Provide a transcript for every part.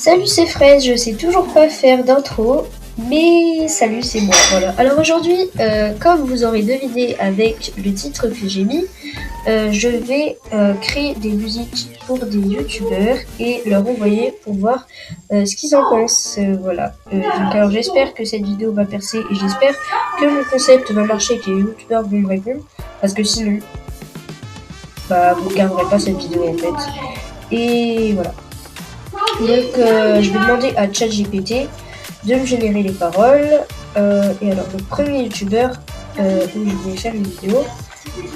Salut, c'est Fraise, je sais toujours pas faire d'intro, mais salut, c'est moi, voilà. Alors aujourd'hui, comme vous aurez deviné avec le titre que j'ai mis, je vais créer des musiques pour des youtubeurs et leur envoyer pour voir ce qu'ils en pensent, voilà. Donc alors j'espère que cette vidéo va percer et j'espère que mon concept va marcher et que les youtubeurs vont me répondre, parce que sinon, bah vous regarderez pas cette vidéo en fait. Et voilà. Donc je vais demander à ChatGPT de me générer les paroles. Et alors le premier youtubeur où je vais faire une vidéo,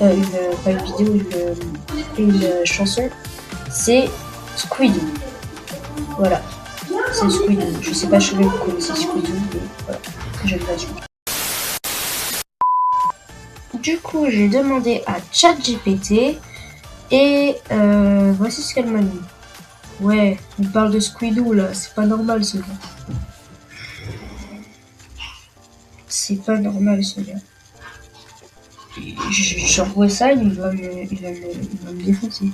pas une vidéo, une chanson, c'est Squidoo. Voilà, c'est Squidoo. Je sais pas si vous connaissez Squidoo, mais voilà, j'aime bien Squidoo. Du coup, j'ai demandé à ChatGPT et voici ce qu'elle m'a dit. Ouais, il parle de Squidoo là, c'est pas normal ce gars. C'est pas normal ce gars. J'envoie ça, il va me défoncer.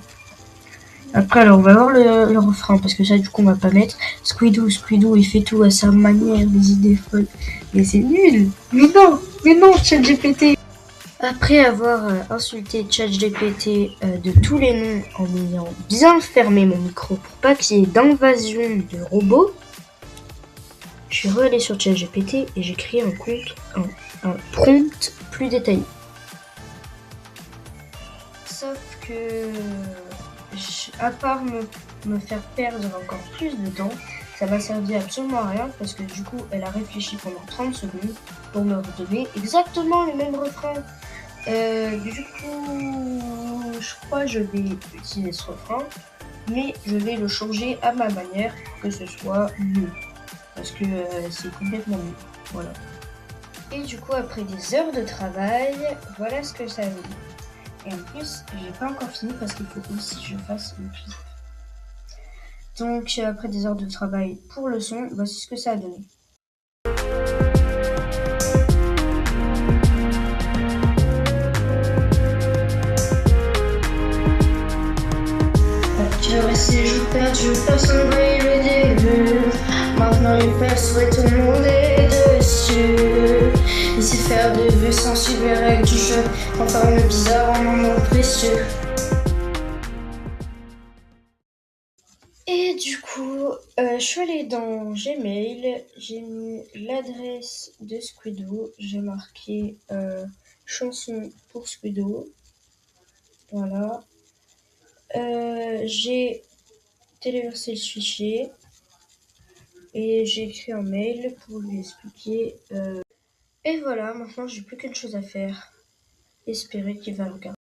Après, alors on va voir le refrain, parce que ça, du coup, on va pas mettre Squidoo, Squidoo, il fait tout à sa manière, des idées folles. Mais c'est nul. Mais non, ChatGPT. Après avoir insulté ChatGPT de tous les noms en ayant bien fermé mon micro pour pas qu'il y ait d'invasion de robots, je suis re-allée sur ChatGPT et j'ai créé un prompt plus détaillé. Sauf que, à part me faire perdre encore plus de temps, ça m'a servi absolument à rien parce que du coup, elle a réfléchi pendant 30 secondes pour me redonner exactement le même refrain. Du coup, je crois que je vais utiliser ce refrain, mais je vais le changer à ma manière pour que ce soit mieux. Parce que c'est complètement mieux. Voilà. Et du coup, après des heures de travail, voilà ce que ça veut dire. Et en plus, j'ai pas encore fini parce qu'il faut aussi que je fasse le clip. Donc après des heures de travail pour le son, voici ce que ça a donné. Tu restes jours perdus, personne voyait le début. Maintenant il perçoit tout le monde est dessus. Il sait faire des vues sans suivre les règles du jeu. En forme bizarre, en moment précieux. Et du coup, je suis allée dans Gmail, j'ai mis l'adresse de Squidoo, j'ai marqué chanson pour Squidoo, voilà. J'ai téléversé le fichier et j'ai écrit un mail pour lui expliquer. Et voilà, maintenant j'ai plus qu'une chose à faire, espérer qu'il va le regarder.